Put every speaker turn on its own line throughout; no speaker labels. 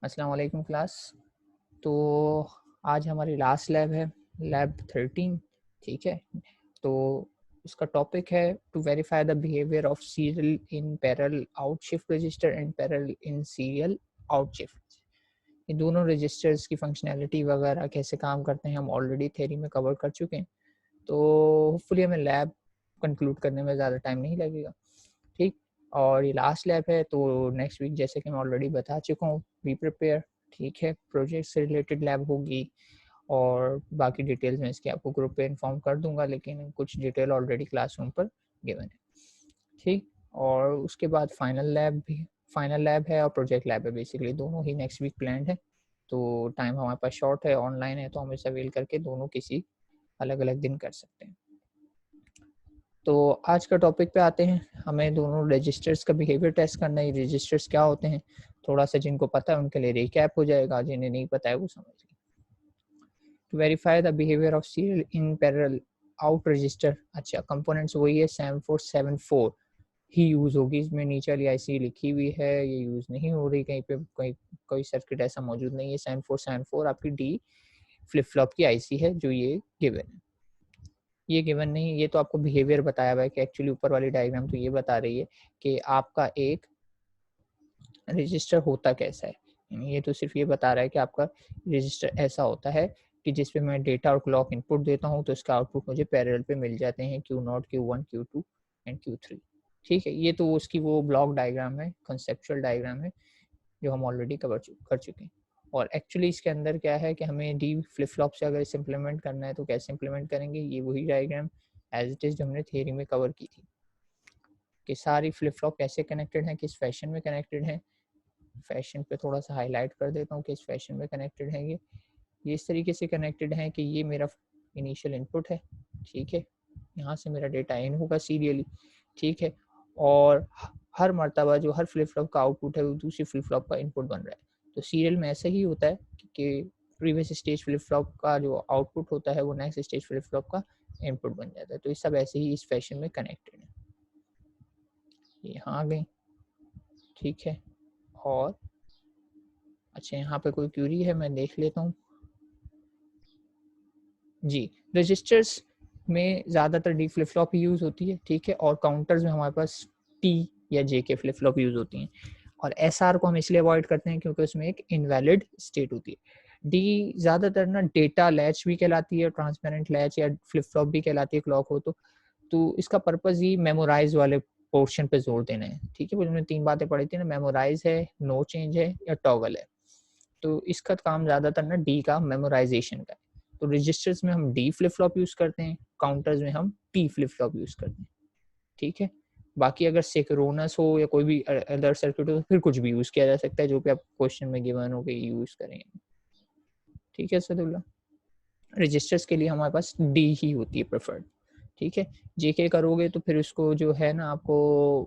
अस्सलाम वालेकुम क्लास। तो आज हमारी लास्ट लैब है, लैब 13। ठीक है, तो इसका टॉपिक है to verify the behaviour of serial in parallel out shift register and parallel in serial out shift. ये दोनों रजिस्टर्स की फंक्शनैलिटी वगैरह कैसे काम करते हैं हम ऑलरेडी थ्योरी में कवर कर चुके हैं, तो होपफुली हमें लैब कंक्लूड करने में ज़्यादा टाइम नहीं लगेगा। ठीक, और ये लास्ट लैब है, तो नेक्स्ट वीक जैसे कि मैं ऑलरेडी बता चुका हूँ, बी प्रिपेयर। ठीक है, प्रोजेक्ट से रिलेटेड लैब होगी और बाकी डिटेल्स मैं इसके आपको ग्रुप पे इन्फॉर्म कर दूंगा, लेकिन कुछ डिटेल ऑलरेडी क्लासरूम पर गिवन है। ठीक, और उसके बाद फाइनल लैब है और प्रोजेक्ट लैब है, बेसिकली दोनों ही नेक्स्ट वीक प्लान्ड है। तो टाइम हमारे पास शॉर्ट है, ऑनलाइन है, तो हम इसे अवेल करके दोनों किसी अलग अलग दिन कर सकते हैं। तो आज का टॉपिक पे आते हैं। हमें दोनों रजिस्टर्स का बिहेवियर टेस्ट करना है। रजिस्टर्स क्या होते हैं, थोड़ा सा जिनको पता है उनके लिए रिकैप हो जाएगा, जिन्हें नहीं पता है वो समझ लें। To verify the behaviour of serial in parallel out register. अच्छा, कंपोनेंट्स वही है, 7474 ही यूज होगी। इसमें नीचे वाली आईसी लिखी हुई है, ये यूज नहीं हो रही कहीं पे, कोई सर्किट ऐसा मौजूद नहीं है। 7474 आपकी डी फ्लिप फ्लॉप की आईसी है जो ये गिवन है। ये गिवन नहीं, ये तो आपको बिहेवियर बताया हुआ है कि एक्चुअली ऊपर वाली डायग्राम तो ये बता रही है कि आपका एक रजिस्टर होता कैसा है। ये तो सिर्फ ये बता रहा है कि आपका रजिस्टर ऐसा होता है कि जिसपे मैं डेटा और क्लॉक इनपुट देता हूँ तो इसका आउटपुट मुझे पैरेलल पे मिल जाते हैं, Q0, Q1, Q2 and Q3। ठीक है, ये तो उसकी वो ब्लॉक डायग्राम है, कंसेप्चुअल डायग्राम है जो हम ऑलरेडी कर चुके हैं। और एक्चुअली इसके अंदर क्या है कि हमें डी फ्लिप फ्लॉप से अगर इसे इम्प्लीमेंट करना है तो कैसे इम्प्लीमेंट करेंगे, ये वही डायग्राम एज इट इज़ जो हमने थियरी में कवर की थी कि सारी फ्लिप फ्लॉप कैसे कनेक्टेड हैं, किस फैशन में कनेक्टेड हैं। फैशन पे थोड़ा सा हाईलाइट कर देता हूँ कि इस फैशन में कनेक्टेड हैं ये इस तरीके से कनेक्टेड हैं कि ये मेरा इनिशियल इनपुट है। ठीक है, यहाँ से मेरा डेटा इन होगा सीरियली। ठीक है, और हर मर्तबा जो हर फ्लिप फ्लॉप का आउटपुट है वो दूसरी फ्लिप फ्लॉप का इनपुट बन रहा है। तो सीरियल में ऐसा ही होता है कि प्रीवियस स्टेज फ्लिप फ्लॉप का जो आउटपुट होता है वो नेक्स्ट स्टेज फ्लिप फ्लॉप का इनपुट बन जाता है। तो ये सब ऐसे ही इस फैशन में कनेक्टेड है। यहाँ आ गई। ठीक है, और अच्छा यहाँ पे कोई क्यूरी है, मैं देख लेता हूँ। जी, रजिस्टर्स में ज़्यादातर डी फ्लिप फ्लॉप ही यूज़ होती है। ठीक है, और काउंटर्स में हमारे पास टी या जे के फ्लिप फ्लॉप यूज़ होती हैं। और एस आर को हम इसलिए अवॉइड करते हैं क्योंकि उसमें एक इनवैलिड स्टेट होती है। डी ज़्यादातर ना डेटा लैच भी कहलाती है, ट्रांसपेरेंट लैच या फ्लिप फ्लॉप भी कहलाती है क्लॉक हो तो इसका पर्पज़ ही मेमोराइज वाले पोर्शन पे जोर देना है। ठीक है, वो हमने 3 बातें पढ़ी थी ना, मेमोराइज है, नो चेंज है या टॉगल है। तो इसका काम ज़्यादातर ना डी का मेमोराइजेशन का है। तो रजिस्टर्स में हम डी फ्लिप फ्लॉप यूज़ करते हैं, काउंटर्स में हम टी फ्लिप फ्लॉप यूज़ करते हैं। ठीक है, बाकी अगर सिंक्रोनस हो या कोई भी अदर सर्किट हो तो फिर कुछ भी यूज़ किया जा सकता है जो कि आप क्वेश्चन में गिवन हो कि यूज़ करेंगे। ठीक है सदुल्ला, रजिस्टर्स के लिए हमारे पास डी ही होती है प्रेफर्ड। ठीक है, जेके करोगे तो फिर उसको जो है ना आपको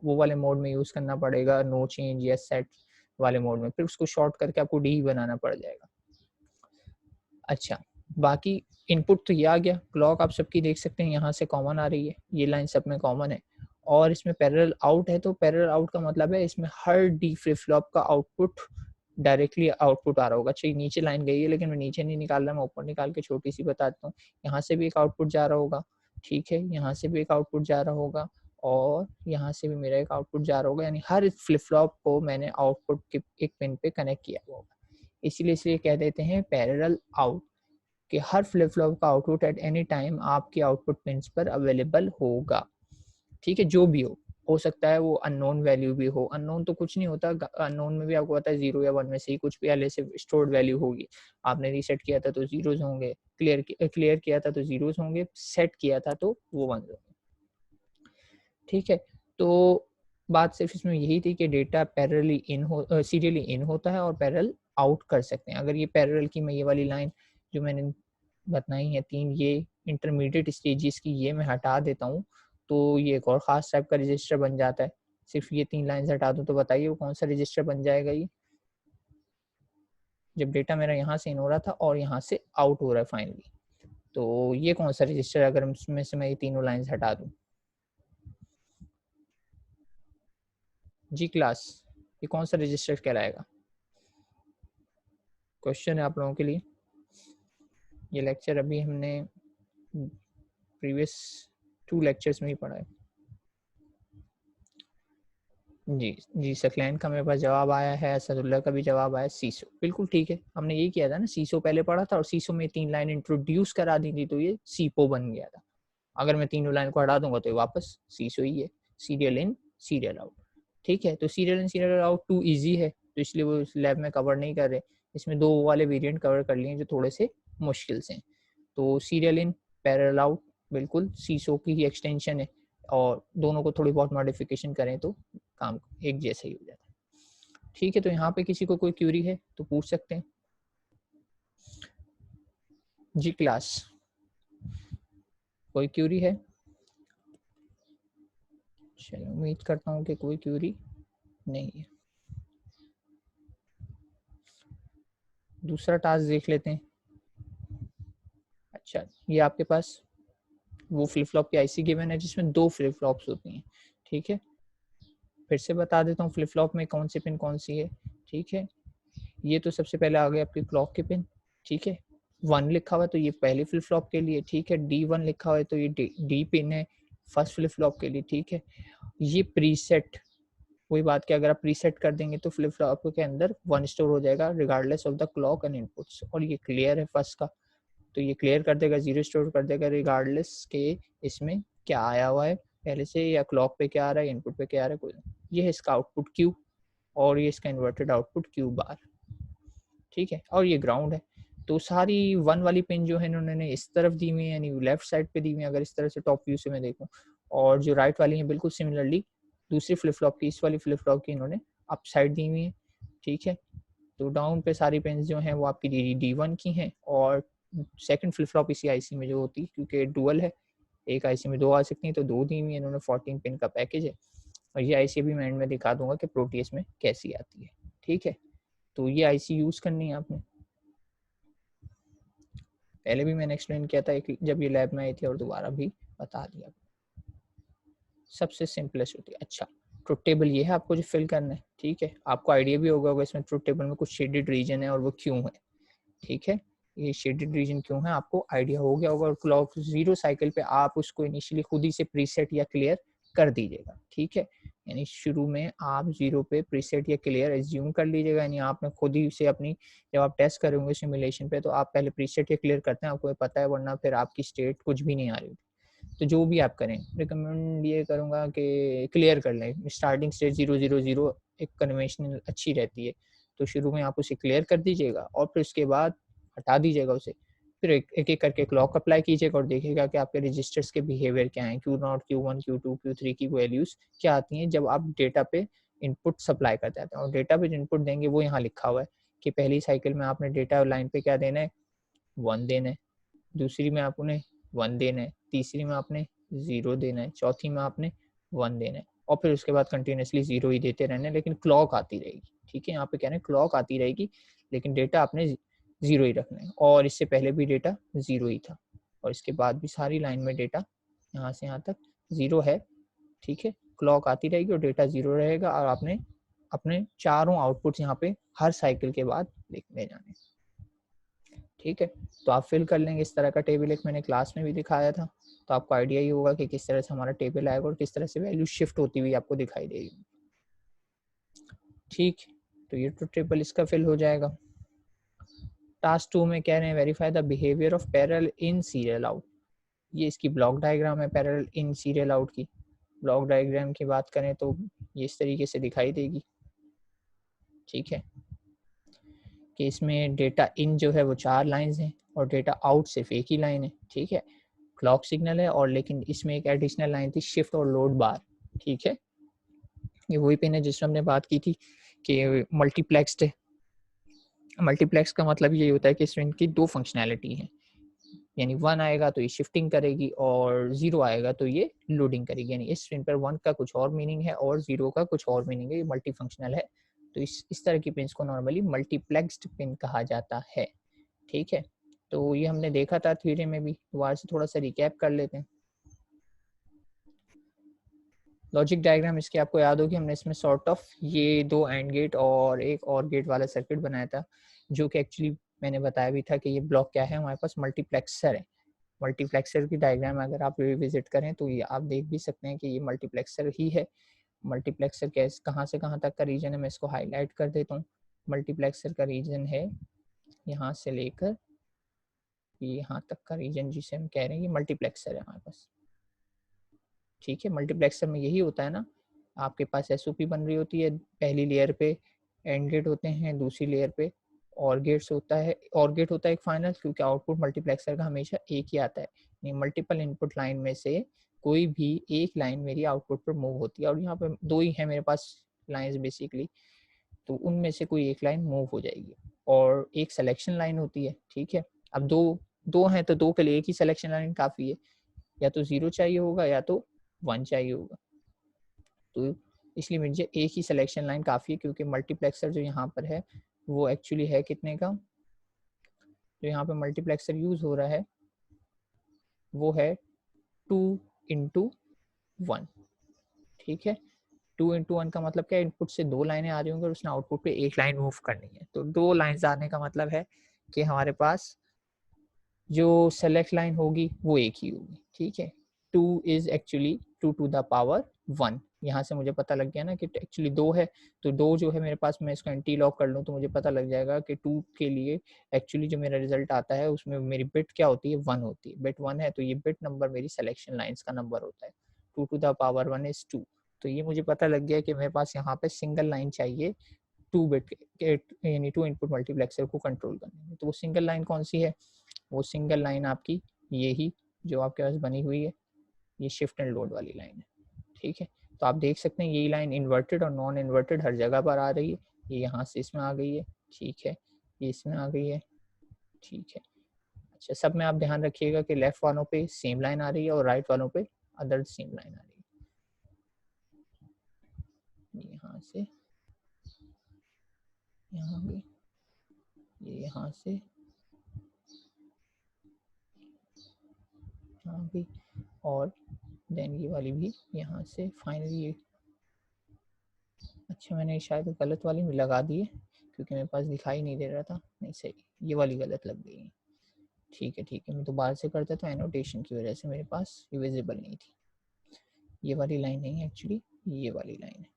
वो वाले मोड में यूज़ करना पड़ेगा, नो चेंज या सेट वाले मोड में, फिर उसको शॉर्ट करके आपको डी ही बनाना पड़ जाएगा। अच्छा, बाकी इनपुट तो ये आ गया, क्लॉक आप सबकी देख सकते हैं यहाँ से कॉमन आ रही है, ये लाइन सब में कॉमन है। और इसमें पैरेलल आउट है, तो पैरेलल आउट का मतलब है इसमें हर डी फ्लिप फ्लॉप का आउटपुट डायरेक्टली आउटपुट आ रहा होगा। अच्छा, नीचे लाइन गई है लेकिन मैं नीचे नहीं निकाल रहा, मैं ऊपर निकाल के छोटी सी बताता हूँ। यहाँ से भी एक आउटपुट जा रहा होगा। ठीक है, यहाँ से भी एक आउटपुट जा रहा होगा और यहाँ से भी मेरा एक आउटपुट जा रहा होगा, यानी हर फ्लिप फ्लॉप को मैंने आउटपुट के एक पिन पे कनेक्ट किया होगा। इसलिए कह देते हैं पैरेलल आउट कि हर फ्लिप फ्लॉप का आउटपुट एट एनी टाइम आपके आउटपुट पिन्स पर अवेलेबल होगा। ठीक है, जो भी हो सकता है वो अननोन वैल्यू भी हो। अननोन तो कुछ नहीं होता, अननोन में भी आपको पता है 0 या 1 में से ही कुछ भी पहले से स्टोर्ड वैल्यू होगी। आपने रीसेट किया था तो जीरोज होंगे, क्लियर किया था तो जीरोज होंगे, सेट किया था तो वो 1 होंगे। ठीक है, तो बात सिर्फ इसमें यही थी कि डेटा पैरेलली सीरियली इन होता है और पैरेलल आउट कर सकते हैं। अगर ये पैरेलल की मैं ये वाली लाइन जो मैंने बताई है 3, ये इंटरमीडिएट स्टेजेस की, ये मैं हटा देता हूँ तो ये एक और ख़ास टाइप का रजिस्टर बन जाता है। सिर्फ ये 3 लाइन्स हटा दूँ तो बताइए वो कौन सा रजिस्टर बन जाएगा ये? जब डेटा मेरा यहाँ से इन हो रहा था और यहाँ से आउट हो रहा है फाइनली, तो ये कौन सा रजिस्टर अगर इसमें से मैं ये तीनों लाइन्स हटा दूँ? जी क्लास, ये कौन सा रजिस्टर कहलाएगा? क्वेश्चन है आप लोगों के लिए। ये लेक्चर अभी हमने प्रीवियस 2 लेक्चर्स में ही पढ़ा है। जी सकलैन का मेरे पास जवाब आया है, असदुल्ला का भी जवाब आया, सीसो बिल्कुल ठीक है। हमने यही किया था ना, सीसो पहले पढ़ा था और सीसो में 3 लाइन इंट्रोड्यूस करा दी थी तो ये सीपो बन गया था। अगर मैं तीनों लाइन को हटा दूंगा तो ये वापस सीसो ही है, सीरियल इन सीरियल आउट। ठीक है, तो serial in serial out too easy है तो इसलिए वो इस लैब में कवर नहीं कर रहे। इसमें 2 वाले वेरिएंट कवर कर लिए जो थोड़े से मुश्किल से। तो सीरियल इन पैरेलल आउट बिल्कुल सीसो की ही एक्सटेंशन है और दोनों को थोड़ी बहुत मॉडिफिकेशन करें तो काम एक जैसा ही हो जाता है। ठीक है, तो यहाँ पे किसी को कोई क्यूरी है तो पूछ सकते हैं। जी क्लास, कोई क्यूरी है? चलो उम्मीद करता हूँ कि कोई क्यूरी नहीं है। दूसरा टास्क देख लेते हैं। अच्छा, ये आपके पास वो फ्लिप फ्लॉप की आईसी गिवन है जिसमें 2 फ्लिप फ्लॉप्स होती हैं। ठीक है, फिर से बता देता हूँ फ्लिप फ्लॉप में कौन सी पिन कौन सी है। ठीक है, ये तो सबसे पहले आ गई आपकी क्लॉक की पिन। ठीक है, 1 लिखा हुआ है तो ये पहली फ्लिप फ्लॉप के लिए। ठीक है, D1 लिखा हुआ है तो ये डी पिन है फर्स्ट फ्लिप फ्लॉप के लिए। ठीक है, ये प्रीसेट, वही बात कि अगर आप प्रीसेट कर देंगे तो फ्लिप फ्लॉप के अंदर 1 स्टोर हो जाएगा regardless of the clock and inputs. और ये क्लियर है फर्स्ट का, तो ये क्लियर कर देगा, 0 स्टोर कर देगा रिगार्डलेस के इसमें क्या आया हुआ है पहले से, या क्लॉक पे क्या आ रहा है, इनपुट पे क्या आ रहा है, कोई नहीं। ये है इसका आउटपुट क्यू और ये इसका इन्वर्टेड आउटपुट क्यू बार। ठीक है, और ये ग्राउंड है। तो सारी 1 वाली पिन जो है इन्होंने इस तरफ दी हुई है, यानी लेफ्ट साइड पे दी हुई है अगर इस तरह से टॉप व्यू से मैं देखूं। और जो राइट वाली है बिल्कुल सिमिलरली दूसरी फ्लिप फ्लॉप की, इस वाली फ्लिप फ्लॉप की इन्होंने अप साइड दी हुई है। ठीक है, तो डाउन पे सारी पिन जो हैं वो आपकी D1 की हैं और सेकंड फ्लिप फ्लॉप इसी आईसी में जो होती है, क्योंकि डुअल है, एक आईसी में 2 आ सकती हैं तो 2 दी हुई है इन्होंने। 14 पिन का पैकेज है और ये आईसी भी मैं एंड में दिखा दूंगा कि प्रोटीएस में कैसी आती है। ठीक है, तो ये आईसी यूज करनी है आपने। पहले भी मैंने एक्सप्लेन किया था जब ये लैब में आई थी और दोबारा भी बता दिया। सबसे सिंपलेस्ट होती है। अच्छा, ट्रुथ टेबल ये है आपको जो फिल करना है। ठीक है, आपको आइडिया भी होगा इसमें ट्रुथ टेबल में कुछ शेडेड रीजन है और वो क्यों है। ठीक है, ये शेडेड रीजन क्यों है आपको आइडिया हो गया होगा। और क्लॉक 0 साइकिल पे आप उसको इनिशियली खुद ही से प्रीसेट या क्लियर कर दीजिएगा। ठीक है, यानी शुरू में आप 0 पे प्रीसेट या क्लियर एज्यूम कर लीजिएगा, यानी आपने खुद ही से अपनी, जब आप टेस्ट करेंगे सिमुलेशन पे तो आप पहले प्रीसेट या क्लियर करते हैं, आपको पता है, वरना फिर आपकी स्टेट कुछ भी नहीं आ रही। तो जो भी आप करें, रिकमेंड ये करूँगा कि क्लियर कर लें। स्टार्टिंग स्टेज 000 एक कन्वेंशनल अच्छी रहती है, तो शुरू में आप उसे क्लियर कर दीजिएगा और फिर उसके बाद हटा दीजिएगा उसे। फिर एक-एक करके क्लॉक अप्लाई कीजिएगा और देखिएगा कि आपके रजिस्टर्स के बिहेवियर क्या हैं, Q0, Q1, Q2, Q3 की वैल्यूज़ क्या आती हैं जब आप डेटा पे इनपुट सप्लाई करते हैं। और डेटा पे जो इनपुट देंगे वो यहाँ लिखा हुआ है कि पहली साइकिल में आपने डेटा लाइन पे क्या देना है, 1 देना है, दूसरी में आपने 1 देना है, तीसरी में आपने 0 देना है, चौथी में आपने 1 देना है और फिर उसके बाद कंटिन्यूअसली 0 ही देते रहना है, लेकिन क्लॉक आती रहेगी। ठीक है, यहाँ पे कह रहे हैं क्लॉक आती रहेगी लेकिन डेटा आपने 0 ही रखना है। और इससे पहले भी डेटा 0 ही था और इसके बाद भी सारी लाइन में डेटा यहाँ से यहाँ तक 0 है। ठीक है, क्लॉक आती रहेगी और डेटा 0 रहेगा और आपने अपने चारों आउटपुट्स यहाँ पे हर साइकिल के बाद लिखने जाने। ठीक है, तो आप फिल कर लेंगे इस तरह का टेबल, एक मैंने क्लास में भी दिखाया था, तो आपको आइडिया ही होगा कि किस तरह से हमारा टेबल आएगा और किस तरह से वैल्यू शिफ्ट होती हुई आपको दिखाई देगी। ठीक, तो ये तो टेबल इसका फिल हो जाएगा। टास्क 2 में कह रहे हैं verify the behaviour of parallel in serial out. ये इसकी ब्लॉक डायग्राम है पैरेलल इन सीरियल आउट की। ब्लॉक डायग्राम की बात करें तो ये इस तरीके से दिखाई देगी। ठीक है, कि इसमें डेटा इन जो है वो 4 लाइंस हैं और डेटा आउट सिर्फ एक ही लाइन है। ठीक है, क्लॉक सिग्नल है और लेकिन इसमें एक एडिशनल लाइन थी शिफ्ट और लोड बार। ठीक है, ये वही पिन है जिसमें हमने बात की थी कि मल्टीप्लेक्स्ड है। मल्टीप्लेक्स का मतलब ये होता है कि इसमें इनकी 2 फंक्शनैलिटी है, यानी 1 आएगा तो ये शिफ्टिंग करेगी और 0 आएगा तो ये लोडिंग करेगी। यानी इस पिन पर 1 का कुछ और मीनिंग है और 0 का कुछ और मीनिंग है। ये मल्टी फंक्शनल है, तो इस तरह की पिन्स को नॉर्मली मल्टीप्लेक्स्ड पिन कहा जाता है। ठीक है, तो ये हमने देखा था थ्योरी में भी, दोबारा से थोड़ा सा रिकैप कर लेते हैं। लॉजिक डायग्राम इसके आपको याद होगी, हमने इसमें सॉर्ट ऑफ ये 2 एंड गेट और एक और गेट वाला सर्किट बनाया था, जो कि एक्चुअली मैंने बताया भी था कि ये ब्लॉक क्या है, हमारे पास मल्टीप्लेक्सर है। मल्टीप्लेक्सर की डायग्राम अगर आप विजिट करें तो ये आप देख भी सकते हैं कि ये मल्टीप्लेक्सर ही है। मल्टीप्लेक्सर कैसे कहाँ से कहाँ तक का रीजन है, मैं इसको हाईलाइट कर देता हूँ। मल्टीप्लेक्सर का रीजन है यहाँ से लेकर यहाँ तक का रीजन, जिसे हम कह रहे हैं ये मल्टीप्लेक्सर है हमारे पास। ठीक है, मल्टीप्लेक्सर में यही होता है ना, आपके पास एसओपी बन रही होती है, पहली लेयर पे एंड गेट होते हैं, दूसरी लेयर पे और गेट्स होता है, और गेट होता है एक फाइनल, क्योंकि आउटपुट मल्टीप्लेक्सर का हमेशा एक ही आता है। मल्टीपल इनपुट लाइन में से कोई भी एक लाइन मेरी आउटपुट पर मूव होती है, और यहाँ पे 2 ही है मेरे पास लाइन्स बेसिकली, तो उनमें से कोई एक लाइन मूव हो जाएगी और एक सिलेक्शन लाइन होती है। ठीक है, अब दो हैं तो 2 के लिए एक ही सिलेक्शन लाइन काफ़ी है, या तो 0 चाहिए होगा या तो 1 चाहिए होगा, तो इसलिए मुझे एक ही सिलेक्शन लाइन काफ़ी है, क्योंकि मल्टीप्लेक्सर जो यहाँ पर है वो एक्चुअली है कितने का, जो यहाँ पे मल्टीप्लेक्सर यूज़ हो रहा है वो है 2 इंटू 1। ठीक है, 2 इंटू 1 का मतलब क्या है, इनपुट से 2 लाइनें आ रही होंगी और उसने आउटपुट पे एक लाइन मूव करनी है, तो 2 लाइन्स आने का मतलब है कि हमारे पास जो सेलेक्ट लाइन होगी वो एक ही होगी। ठीक है, 2 is actually 2 to the power 1, यहाँ से मुझे पता लग गया ना कि एक्चुअली 2 है, तो 2 जो है मेरे पास, मैं इसको एंटी लॉक कर लूँ तो मुझे पता लग जाएगा कि 2 के लिए एक्चुअली जो मेरा रिजल्ट आता है उसमें मेरी बिट क्या होती है, 1 होती है। बिट 1 है तो ये बिट नंबर मेरी सिलेक्शन लाइन्स का नंबर होता है, 2 टू द पावर 1 इज 2। तो ये मुझे पता लग गया कि मेरे पास यहाँ पे सिंगल लाइन चाहिए 2 बिट यानी 2 इनपुट मल्टीप्लेक्सर को कंट्रोल करने में। तो वो सिंगल लाइन कौन सी है, वो सिंगल लाइन आपकी यही जो आपके पास बनी हुई है, ये शिफ्ट एंड लोड वाली लाइन है। ठीक है, तो आप देख सकते हैं यही लाइन इन्वर्टेड और नॉन इन्वर्टेड हर जगह पर आ रही है, ये यहाँ से इसमें आ गई है। ठीक है, ये इसमें आ गई है। ठीक है, अच्छा सब में आप ध्यान रखिएगा कि लेफ्ट वालों पे सेम लाइन आ रही है और राइट वालों पे अदर सेम लाइन आ रही है। यहाँ से यहाँ गई, ये यहाँ से यहाँ गई, और देन ये वाली भी यहाँ से फाइनली, अच्छा मैंने शायद गलत वाली में लगा दी है क्योंकि मेरे पास दिखाई नहीं दे रहा था, नहीं सही, ये वाली गलत लग गई है। ठीक है ठीक है, मैं दोबारा से करता तो एनोटेशन की वजह से मेरे पास ये विजिबल नहीं थी, ये वाली लाइन नहीं है एक्चुअली, ये वाली लाइन है।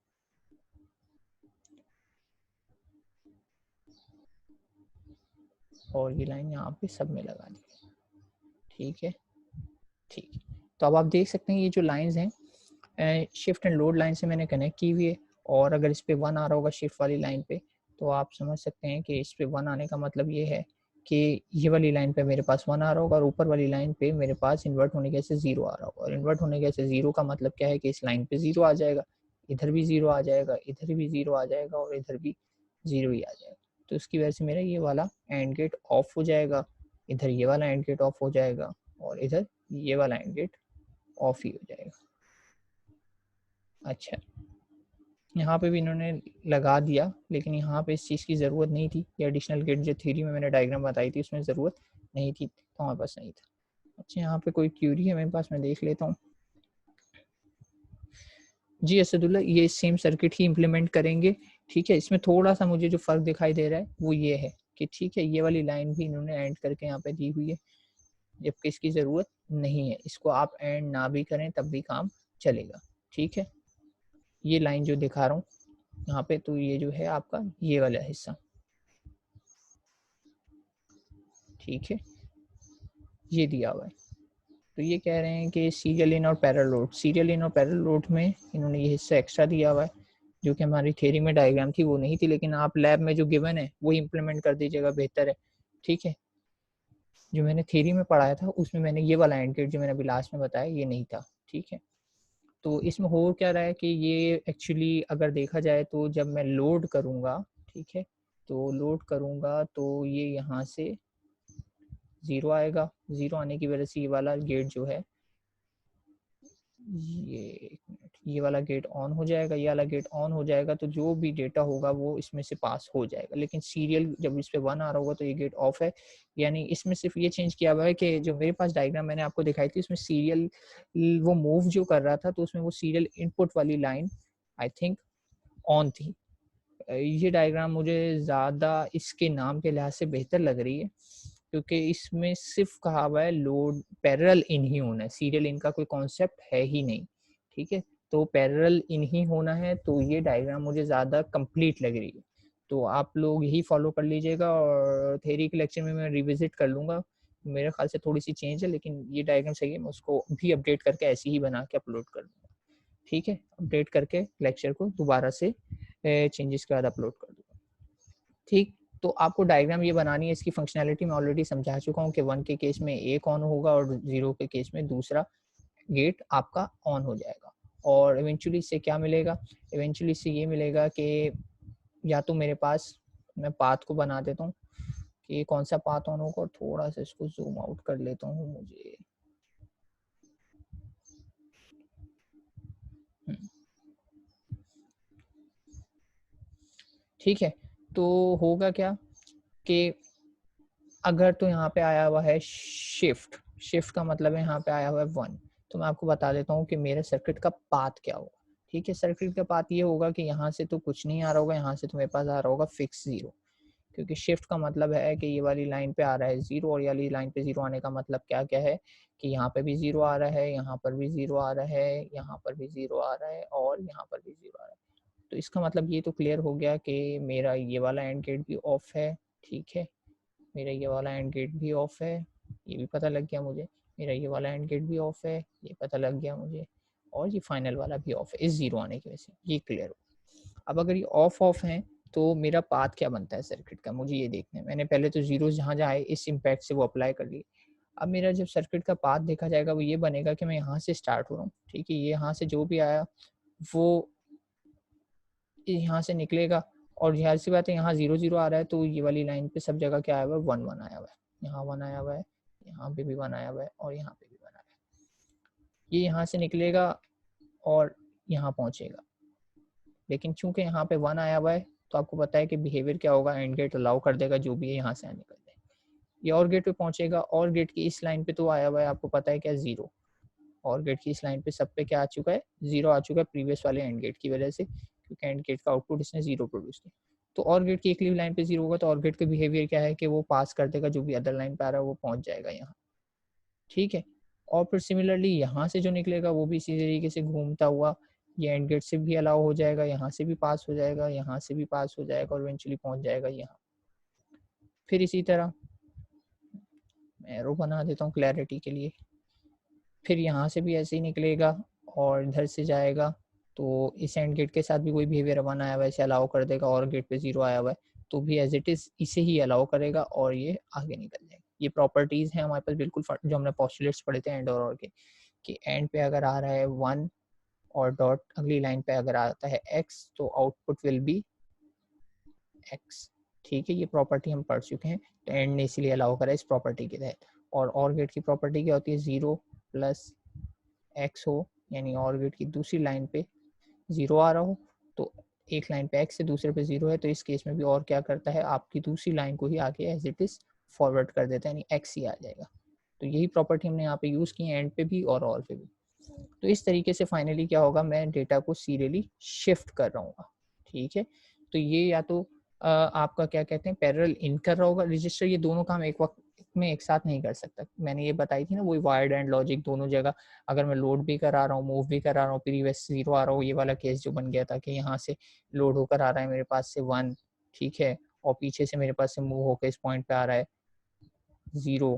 और ये लाइन यहाँ पे सब में लगा दी। ठीक है ठीक है, तो अब आप देख सकते हैं ये जो लाइंस हैं शिफ्ट एंड लोड लाइन से मैंने कनेक्ट की हुई है, और अगर इस पे 1 आ रहा होगा शिफ्ट वाली लाइन पे, तो आप समझ सकते हैं कि इस पे 1 आने का मतलब ये है कि ये वाली लाइन पे मेरे पास 1 आ रहा होगा और ऊपर वाली लाइन पे मेरे पास इन्वर्ट होने के से 0 आ रहा होगा, और इन्वर्ट होने के से 0 का मतलब क्या है कि इस लाइन पे 0 आ जाएगा, इधर भी 0 आ जाएगा, इधर भी 0 आ जाएगा और इधर भी 0 ही आ जाएगा। तो इसकी वजह से मेरा ये वाला एंड गेट ऑफ हो जाएगा, इधर ये वाला एंड गेट ऑफ हो जाएगा और इधर ये वाला एंड गेट ऑफ ही हो जाएगा। अच्छा, यहाँ पे भी इन्होंने लगा दिया, लेकिन यहाँ पे इस चीज़ की ज़रूरत नहीं थी, ये एडिशनल गेट जो थ्योरी में मैंने डायग्राम बताई थी उसमें ज़रूरत नहीं थी, तो हमारे पास नहीं था। अच्छा, यहाँ पे कोई क्यूरी है मेरे पास, मैं देख लेता हूँ। जी असदुल्ला, ये सेम सर्किट ही इम्प्लीमेंट करेंगे। ठीक है, इसमें थोड़ा सा मुझे जो फ़र्क दिखाई दे रहा है वो ये है कि ठीक है, ये वाली लाइन भी इन्होंने एंड करके यहाँ पे दी हुई है, जबकि इसकी ज़रूरत नहीं है, इसको आप एंड ना भी करें तब भी काम चलेगा। ठीक है, ये लाइन जो दिखा रहा हूँ यहाँ पे, तो ये जो है आपका ये वाला हिस्सा, ठीक है, ये दिया हुआ है। तो ये कह रहे हैं कि सीरियल इन और पैरेलल लोड, सीरियल इन और पैरेलल लोड में इन्होंने ये हिस्सा एक्स्ट्रा दिया हुआ है, जो कि हमारी थ्योरी में डायग्राम थी वो नहीं थी, लेकिन आप लैब में जो गिवन है वो इम्प्लीमेंट कर दीजिएगा, बेहतर है। ठीक है, जो मैंने थ्योरी में पढ़ाया था उसमें मैंने ये वाला एंड गेट जो मैंने अभी लास्ट में बताया ये नहीं था। ठीक है, तो इसमें हो क्या रहा है कि ये एक्चुअली अगर देखा जाए तो जब मैं लोड करूँगा, ठीक है, तो लोड करूँगा तो ये यहाँ से 0 आएगा, 0 आने की वजह से ये वाला गेट जो है, ये एक मिनट, ये वाला गेट ऑन हो जाएगा, ये वाला गेट ऑन हो जाएगा, तो जो भी डेटा होगा वो इसमें से पास हो जाएगा। लेकिन सीरियल जब इस पे 1 आ रहा होगा तो ये गेट ऑफ है, यानी इसमें सिर्फ ये चेंज किया हुआ है कि जो मेरे पास डायग्राम मैंने आपको दिखाई थी उसमें सीरियल वो मूव जो कर रहा था तो उसमें वो सीरियल इनपुट वाली लाइन आई थिंक ऑन थी। ये डायग्राम मुझे ज़्यादा इसके नाम के लिहाज से बेहतर लग रही है, क्योंकि इसमें सिर्फ कहा हुआ है लोड पैरेलल इन ही होना है, सीरियल इन का कोई कॉन्सेप्ट है ही नहीं। ठीक है, तो पैरेलल इन ही होना है, तो ये डायग्राम मुझे ज़्यादा कंप्लीट लग रही है। तो आप लोग यही फॉलो कर लीजिएगा, और थ्योरी के लेक्चर में मैं रिविजिट कर लूँगा, मेरे ख्याल से थोड़ी सी चेंज है, लेकिन ये डायग्राम सही है, मैं उसको भी अपडेट करके ऐसे ही बना के अपलोड कर दूँगा। ठीक है, अपडेट करके लेक्चर को दोबारा से चेंजेस के बाद अपलोड कर दूँगा। ठीक, तो आपको डायग्राम ये बनानी है, इसकी फंक्शनैलिटी मैं ऑलरेडी समझा चुका हूँ कि 1 के केस में एक ऑन होगा और 0 के केस में दूसरा गेट आपका ऑन हो जाएगा। और इवेंचुअली इससे क्या मिलेगा? इवेंचुअली इससे ये मिलेगा कि या तो मेरे पास, मैं पाथ को बना देता हूँ कि कौन सा पाथ ऑन होगा, और थोड़ा सा इसको जूम आउट कर लेता हूँ मुझे। ठीक है, तो होगा क्या कि अगर तो यहाँ पे आया हुआ है शिफ्ट, शिफ्ट का मतलब है यहाँ पे आया हुआ है 1, तो मैं आपको बता देता हूँ कि मेरे सर्किट का पाथ क्या होगा। ठीक है, सर्किट का पाथ ये होगा कि यहाँ से तो कुछ नहीं आ रहा होगा, यहाँ से तो मेरे पास आ रहा होगा फिक्स 0, क्योंकि शिफ्ट का मतलब है कि ये वाली लाइन पे आ रहा है 0, और ये वाली लाइन पे 0 आने का मतलब क्या क्या है कि यहाँ पे भी 0 आ रहा है, यहाँ पर भी 0 आ रहा है, यहाँ पर भी 0 आ रहा है, और यहाँ पर भी 0 आ रहा है। तो इसका मतलब ये तो क्लियर हो गया कि मेरा ये वाला एंड गेट भी ऑफ है। ठीक है, मेरा ये वाला एंड गेट भी ऑफ है, ये भी पता लग गया मुझे। मेरा ये वाला एंड गेट भी ऑफ है, ये पता लग गया मुझे। और ये फाइनल वाला भी ऑफ है इस 0 आने की वजह से, ये क्लियर हो। अब अगर ये ऑफ ऑफ है तो मेरा पाथ क्या बनता है सर्किट का, मुझे ये देखना है। मैंने पहले तो जीरो जहाँ जहाँ आए इस इम्पैक्ट से वो अप्लाई कर लिए। अब मेरा जब सर्किट का पाथ देखा जाएगा वो ये बनेगा कि मैं यहाँ से स्टार्ट हो रहा हूँ। ठीक है, ये यहाँ से जो भी आया वो यहाँ से निकलेगा, और ज़ाहिर सी बात है यहाँ 0 0 आ रहा है, तो ये वाली लाइन पे सब जगह क्या आया हुआ है, 1 1 आया हुआ है। यहाँ 1 आया हुआ है, यहाँ पे भी 1 आया हुआ है, और यहाँ पे भी 1 आया है। ये यहाँ से निकलेगा और यहाँ पहुँचेगा, लेकिन चूंकि यहाँ पे 1 आया हुआ है तो आपको पता है कि बिहेवियर क्या होगा, एंड गेट अलाउ कर देगा जो भी है यहाँ से आने कर दे। ये और गेट पे पहुँचेगा, और गेट की इस लाइन पे तो आया हुआ है, आपको पता है क्या, 0। और गेट की इस लाइन पे सब पे क्या आ चुका है, 0 आ चुका है प्रीवियस वाले एंड गेट की वजह से, क्योंकि एंड गेट का आउटपुट इसने 0 प्रोड्यूस किया। तो और गेट की एक लाइन पे 0 होगा तो और गेट का बिहेवियर क्या है कि वो पास कर देगा जो भी अदर लाइन पे आ रहा है, वो पहुंच जाएगा यहाँ। ठीक है, और फिर सिमिलरली यहाँ से जो निकलेगा वो भी इसी तरीके से घूमता हुआ ये एंड गेट से भी अलाउ हो जाएगा, यहाँ से भी पास हो जाएगा, यहाँ से भी पास हो जाएगा, और इवेंचुअली पहुंच जाएगा यहाँ। फिर इसी तरह मैं एरो बना देता हूँ क्लैरिटी के लिए। फिर यहाँ से भी ऐसे ही निकलेगा और इधर से जाएगा, तो इस एंड गेट के साथ भी कोई बिहेवियर 1 आया हुआ है इसे अलाउ कर देगा, और गेट पे 0 आया हुआ है तो भी एज इट इज इसे ही अलाउ करेगा और ये आगे निकल जाएगा। ये प्रॉपर्टीज हैं हमारे पास बिल्कुल जो हमने पोस्टुलेट्स पढ़े थे एंड और के, कि एंड पे अगर आ रहा है 1 और डॉट अगली लाइन पे अगर आता है x तो आउटपुट विल बी x। ठीक है, ये प्रॉपर्टी हम पढ़ चुके हैं, तो एंड ने इसीलिए अलाउ करा इस प्रॉपर्टी के तहत। और गेट की प्रॉपर्टी क्या होती है, 0 प्लस x हो, यानी और गेट की दूसरी लाइन पे 0 आ रहा हो, तो एक लाइन पे x है दूसरे पे 0 है, तो इस केस में भी और क्या करता है, आपकी दूसरी लाइन को ही आगे एज इट इज फॉरवर्ड कर देता है, यानी x ही आ जाएगा। तो यही प्रॉपर्टी हमने यहाँ पे यूज़ की है एंड पे भी और ऑल पे भी। तो इस तरीके से फाइनली क्या होगा, मैं डेटा को सीरियली शिफ्ट कर रहा हूँ। ठीक है, तो ये या तो आपका क्या कहते हैं पैरेलल इन कर रहा होगा रजिस्टर, ये दोनों काम एक वक्त में एक साथ नहीं कर सकता। मैंने ये बताई थी ना वही वायर्ड एंड लॉजिक दोनों जगह, अगर मैं लोड भी करा रहा हूँ मूव भी करा रहा हूँ, प्रीवियस 0 आ रहा हूँ, ये वाला केस जो बन गया था कि यहाँ से लोड होकर आ रहा है मेरे पास से 1, ठीक है, और पीछे से मेरे पास से मूव होकर इस पॉइंट पे आ रहा है 0।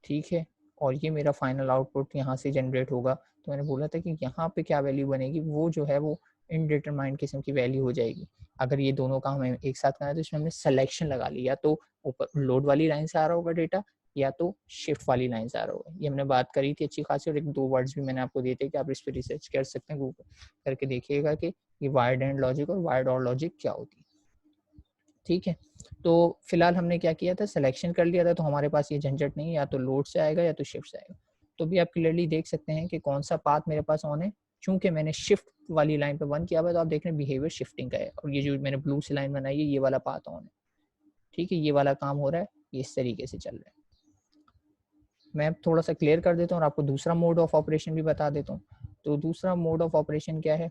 ठीक है, और ये मेरा फाइनल आउटपुट यहाँ से जनरेट होगा। तो मैंने बोला था कि यहाँ पे क्या वैल्यू बनेगी, वो जो है वो इनडिटरमाइंड किस्म की वैल्यू हो जाएगी। अगर ये दोनों काम हमें एक साथ करना है तो इसमें हमने सिलेक्शन लगा लिया, तो ऊपर लोड वाली लाइन से आ रहा होगा डेटा या तो शिफ्ट वाली लाइन से आ रहा होगा। ये हमने बात करी थी अच्छी खासी, और एक दो वर्ड्स भी मैंने आपको दिए थे कि आप इस पर रिसर्च कर सकते हैं, गूगल करके देखिएगा कि ये वायर्ड एंड लॉजिक और वायर्ड और लॉजिक क्या होती है। ठीक है, तो फिलहाल हमने क्या किया था, सिलेक्शन कर लिया था, तो हमारे पास ये झंझट नहीं है, या तो लोड से आएगा या तो शिफ्ट से आएगा। तो भी आप क्लियरली देख सकते हैं कि कौन सा पाथ मेरे पास ऑन है, चूंकि मैंने शिफ्ट वाली लाइन पे 1 किया हुआ है तो आप देख रहे हैं बिहेवियर शिफ्टिंग का है, और ये जो मैंने ब्लू से लाइन बनाई है ये वाला पाथ ऑन है, ठीक है, ये वाला काम हो रहा है, ये इस तरीके से चल रहा है। मैं थोड़ा सा क्लियर कर देता हूँ और आपको दूसरा मोड ऑफ ऑपरेशन भी बता देता हूँ। तो दूसरा मोड ऑफ ऑपरेशन क्या है?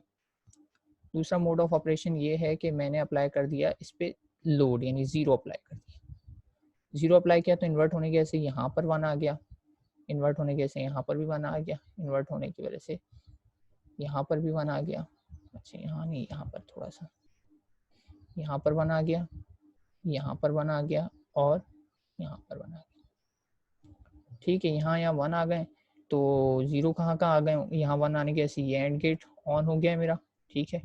दूसरा मोड ऑफ ऑपरेशन ये है कि मैंने अप्लाई कर दिया इस पर लोड, यानी 0 अप्लाई कर दिया। 0 अप्लाई किया तो इन्वर्ट होने की वजह से यहाँ पर 1 आ गया, इन्वर्ट होने की वजह से यहाँ पर भी 1 आ गया, इन्वर्ट होने की वजह से यहाँ पर भी 1 आ गया, अच्छा यहाँ नहीं, यहाँ पर थोड़ा सा, यहाँ पर 1 आ गया, यहाँ पर 1 आ गया और यहाँ पर 1 आ गया, ठीक है। यहाँ 1 आ गए तो 0 कहाँ आ गए, यहाँ 1 आने की वजह से ये एंड गेट ऑन हो गया है मेरा, ठीक है,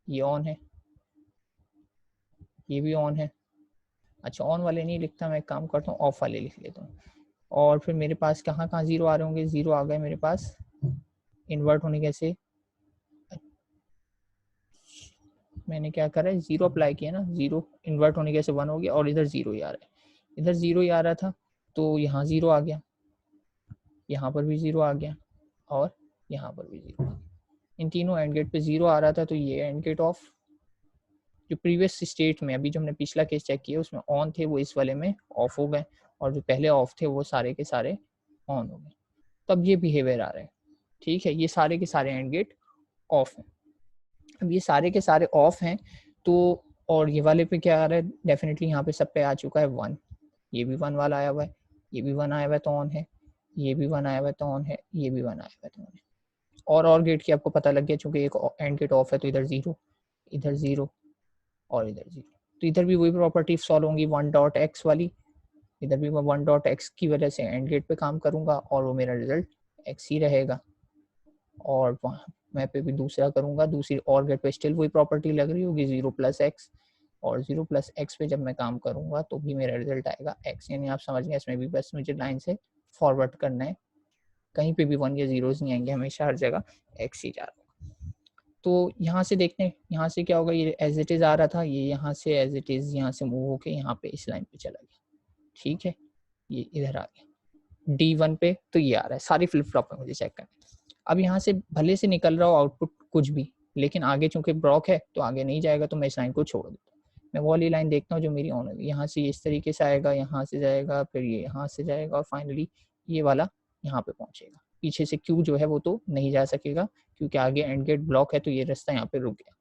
ये ऑन है, ये भी ऑन है। अच्छा ऑन वाले नहीं लिखता, मैं एक काम करता हूँ ऑफ वाले लिख लेता हूँ। और फिर मेरे पास कहाँ 0 आ रहे होंगे, 0 आ गए मेरे पास इन्वर्ट होने कैसे, मैंने क्या करा है 0 अप्लाई किया ना, 0 इन्वर्ट होने कैसे 1 हो गया, और इधर 0 ही आ रहा है, इधर 0 ही आ रहा था तो यहाँ 0 आ गया, यहाँ पर भी 0 आ गया और यहाँ पर भी 0 आ गया। इन तीनों एंड गेट पे 0 आ रहा था तो ये एंड गेट ऑफ। जो प्रीवियस स्टेट में अभी जो हमने पिछला केस चेक किया उसमें ऑन थे वो इस वाले में ऑफ हो गए, और जो पहले ऑफ थे वो सारे के सारे ऑन हो गए। तब ये बिहेवियर आ रहा है, ठीक है, ये सारे के सारे एंड गेट ऑफ हैं। अब ये सारे के सारे ऑफ हैं तो, और ये वाले पे क्या आ रहा है, डेफिनेटली यहाँ पे सब पे आ चुका है 1, ये भी 1 वाला आया हुआ है, ये भी 1 आया हुआ है तो ऑन है, ये भी 1 आया हुआ है तो ऑन है, ये भी 1 आया हुआ है तो ऑन है। और गेट की आपको पता लग गया, चूंकि एक एंड गेट ऑफ है तो इधर 0, इधर 0 और इधर 0, तो इधर भी वही प्रॉपर्टी सॉल्व होंगी 1.x वाली, इधर भी मैं 1.x की वजह से एंड गेट पे काम करूंगा और वो मेरा रिजल्ट x ही रहेगा। और मैं पे भी दूसरा करूंगा, दूसरी और गेट पे स्टिल वही प्रॉपर्टी लग रही होगी 0 + x, और 0 + x पे जब मैं काम करूंगा तो भी मेरा रिजल्ट आएगा x, यानी आप समझ गए, इसमें भी बस मुझे लाइन से फॉरवर्ड करना है, कहीं पे भी 1 या 0s नहीं आएंगे, हमेशा हर जगह x ही जा रहा होगा। तो यहाँ से देखते हैं यहाँ से क्या होगा, ये एज इट इज आ रहा था, ये यहाँ से एज इट इज यहाँ से मूव होके यहाँ पे इस लाइन पे चला गया, ठीक है, ये इधर आ गया D1 पे, तो ये आ रहा है, सारी फ्लिप फ्लॉप में मुझे चेक करना है। अब यहाँ से भले से निकल रहा हो आउटपुट कुछ भी, लेकिन आगे चूंकि ब्लॉक है तो आगे नहीं जाएगा, तो मैं इस लाइन को छोड़ देता हूँ। मैं वो वाली लाइन देखता हूँ जो मेरी ऑन होगी, यहाँ से इस तरीके से आएगा, यहाँ से जाएगा, फिर ये यहाँ से जाएगा और फाइनली ये वाला यहाँ पे पहुंचेगा। पीछे से क्यू जो है वो तो नहीं जा सकेगा क्योंकि आगे एंड गेट ब्लॉक है, तो ये रास्ता यहाँ पे रुक गया,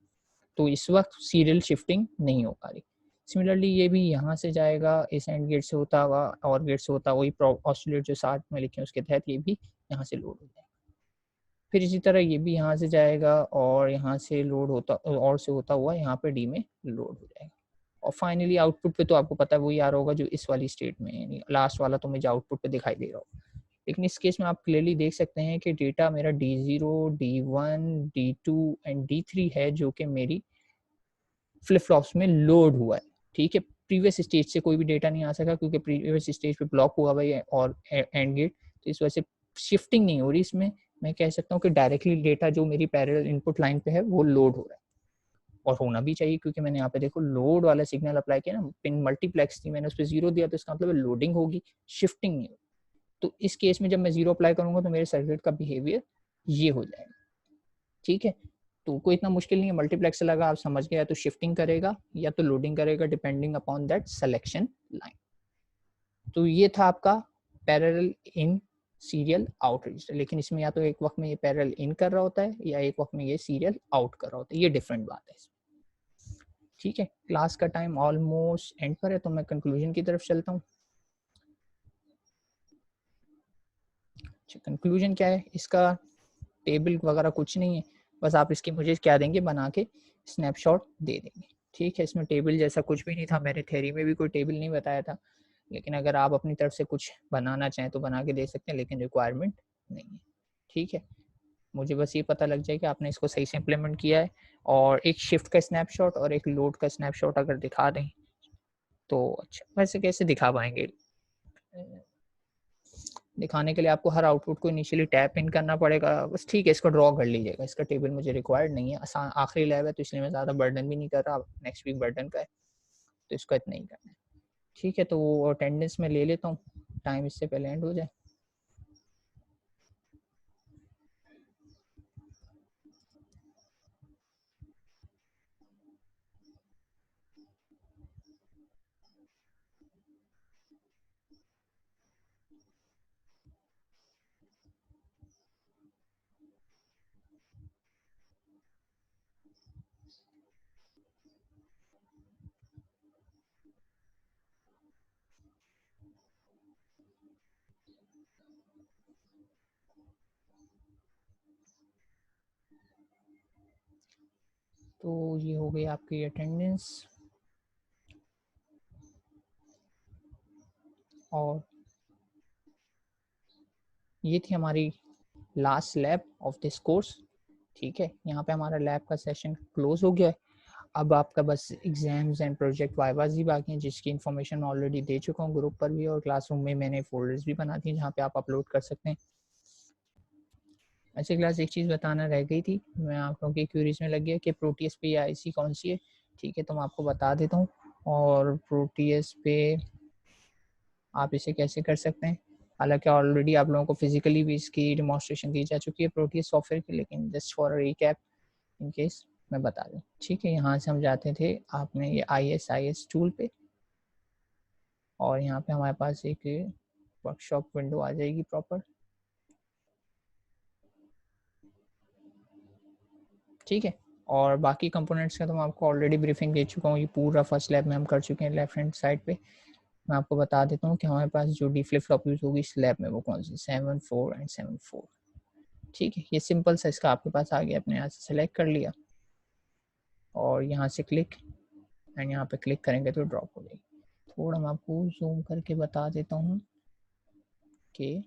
तो इस वक्त सीरियल शिफ्टिंग नहीं हो पा रही। सिमिलरली ये भी यहाँ से जाएगा, इस एंड गेट से होता हुआ और गेट से होता, वही ऑस्ट्रेलेट जो साथ में लिखे उसके तहत ये भी यहाँ से लोड हो जाएगा। फिर इसी तरह ये भी यहाँ से जाएगा और यहाँ से लोड होता और से होता हुआ यहाँ पे डी में लोड हो जाएगा, और फाइनली आउटपुट पे तो आपको पता है वही आ रहा होगा जो इस वाली स्टेट में, यानी लास्ट वाला तो मुझे आउटपुट पे दिखाई दे रहा होगा। लेकिन इस केस में आप क्लियरली देख सकते हैं कि डेटा मेरा D0, D1, D2 and D3 है जो कि मेरी फ्लिप फ्लॉप्स में लोड हुआ है, ठीक है। प्रीवियस स्टेज से कोई भी डेटा नहीं आ सका क्योंकि प्रीवियस स्टेज पे ब्लॉक हुआ भाई और एंड गेट, तो इस वजह से शिफ्टिंग नहीं हो रही इसमें। मैं कह सकता हूँ कि डायरेक्टली डेटा जो मेरी पैरेलल इनपुट लाइन पे है वो लोड हो रहा है, और होना भी चाहिए क्योंकि मैंने यहाँ पे देखो लोड वाला सिग्नल अप्लाई किया ना, पिन मल्टीप्लेक्स थी, मैंने उस पर 0 दिया तो इसका मतलब लोडिंग होगी, शिफ्टिंग नहीं होगी। तो इस केस में जब मैं 0 अप्लाई करूंगा तो मेरे सर्किट का बिहेवियर ये हो जाएगा, ठीक है। तो कोई इतना मुश्किल नहीं है, मल्टीप्लेक्स लगा आप समझ गए, या तो शिफ्टिंग करेगा या तो लोडिंग करेगा depending upon that selection line. तो ये था आपका parallel in serial out register, लेकिन इसमें या तो एक वक्त में ये पैरेलल इन कर रहा होता है या एक वक्त में ये सीरियल आउट कर रहा होता है, ये डिफरेंट बात है इसमें, ठीक है। क्लास का टाइम ऑलमोस्ट एंड पर है तो मैं कंक्लूजन की तरफ चलता हूँ। कंक्लूजन क्या है, इसका टेबल वगैरह कुछ नहीं है, बस आप इसकी मुझे क्या देंगे, बना के स्नैपशॉट दे देंगे, ठीक है। इसमें टेबल जैसा कुछ भी नहीं था, मैंने थ्योरी में भी कोई टेबल नहीं बताया था, लेकिन अगर आप अपनी तरफ से कुछ बनाना चाहें तो बना के दे सकते हैं, लेकिन रिक्वायरमेंट नहीं है, ठीक है। मुझे बस ये पता लग जाए कि आपने इसको सही से इम्प्लीमेंट किया है, और एक शिफ्ट का स्नैपशॉट और एक लोड का स्नैपशॉट अगर दिखा दें तो अच्छा। वैसे कैसे दिखा पाएंगे, दिखाने के लिए आपको हर आउटपुट को इनिशियली टैप इन करना पड़ेगा, बस ठीक है, इसको ड्रॉ कर लीजिएगा, इसका टेबल मुझे रिक्वायर्ड नहीं है, आसान आखिरी लैब है तो इसलिए मैं ज़्यादा बर्डन भी नहीं कर रहा, नेक्स्ट वीक बर्डन का है तो इसका इतना ही करना है, ठीक है। तो वो अटेंडेंस में ले लेता हूँ, टाइम इससे पहले एंड हो जाए। तो ये हो गई आपकी अटेंडेंस, और ये थी हमारी last lab of this course. ठीक है, यहाँ पे हमारा लैब का सेशन क्लोज हो गया है। अब आपका बस एग्जाम्स एंड प्रोजेक्ट वाइवाज ही बाकी हैं, जिसकी इन्फॉर्मेशन ऑलरेडी दे चुका हूँ ग्रुप पर भी, और क्लासरूम में मैंने फोल्डर्स भी बना दिए जहाँ पे आप अपलोड कर सकते हैं। ऐसे क्लास एक चीज़ बताना रह गई थी, मैं आप लोगों की क्यूरीज में लग गया कि प्रोटीएस पे या IC कौन सी है। ठीक है, तो मैं आपको बता देता हूँ। और प्रोटीएस पे आप इसे कैसे कर सकते हैं, हालांकि ऑलरेडी आप लोगों को फिजिकली भी इसकी डिमॉन्स्ट्रेशन दी जा चुकी है प्रोटीएस सॉफ्टवेयर की, लेकिन just for recap in case मैं बता दूँ। ठीक है, यहाँ से हम जाते थे आपने ये ISIS टूल पे, और यहाँ पे हमारे पास एक वर्कशॉप विंडो आ जाएगी प्रॉपर। ठीक है, और बाकी कंपोनेंट्स का तो मैं आपको ऑलरेडी ब्रीफिंग दे चुका हूँ, ये पूरा फर्स्ट लैब में हम कर चुके हैं लेफ्ट हैंड साइड पे। मैं आपको बता देता हूँ कि हमारे पास जो डी फ्लिप फ्लॉप यूज होगी इस लैब में वो कौन सी 7 4 एंड 7 4। ठीक है, ये सिंपल सा इसका आपके पास आ गया, अपने यहाँ से सेलेक्ट कर लिया और यहाँ से क्लिक, एंड यहाँ पे क्लिक करेंगे तो ड्रॉप हो जाएगी। थोड़ा मैं आपको जूम करके बता देता हूँ कि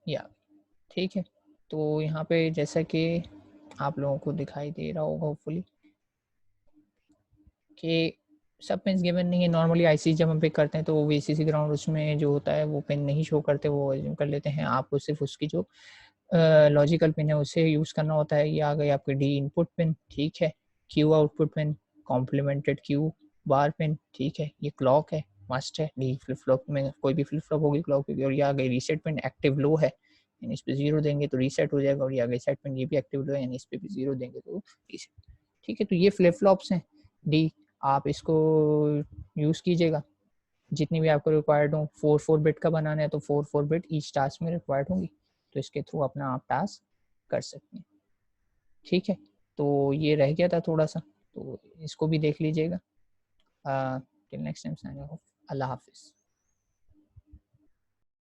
या ठीक है, तो यहाँ पे जैसा कि आप लोगों को दिखाई दे रहा होगा होपफुली कि सब पिन गिवन नहीं है। नॉर्मली IC जब हम पिक करते हैं तो वो VCC ग्राउंड उसमें जो होता है वो पिन नहीं शो करते, वो एज्यूम कर लेते हैं। आपको सिर्फ उसकी जो लॉजिकल पिन है उसे यूज़ करना होता है। ये आ गई आपकी D इनपुट पिन, ठीक है, Q output pin, complimented Q बार पिन, ठीक है, ये क्लॉक है, मस्ट है। D फ्लिप फ्लॉप में कोई भी फ्लिप फ्लॉप होगी क्लॉक होगी। और ये आ गई रीसेट पिन, एक्टिव लो है, यानी इस पे 0 देंगे तो रीसेट हो जाएगा। और ये आ गई सेट पिन, ये भी एक्टिव लो है, यानी इस पे भी 0 देंगे तो रीसेट। ठीक है, तो ये फ्लिप फ्लॉप्स हैं D, आप इसको यूज़ कीजिएगा जितनी भी आपको रिक्वायर्ड हो। 4 बिट का बनाना है तो 4 बिट ईच टास्क में रिक्वायर्ड होंगी, तो इसके थ्रू अपना आप टास्क कर सकते हैं। ठीक है, तो ये रह गया था थोड़ा सा, तो इसको भी देख लीजिएगा। Till next time, signing off. Allah हाफिज़।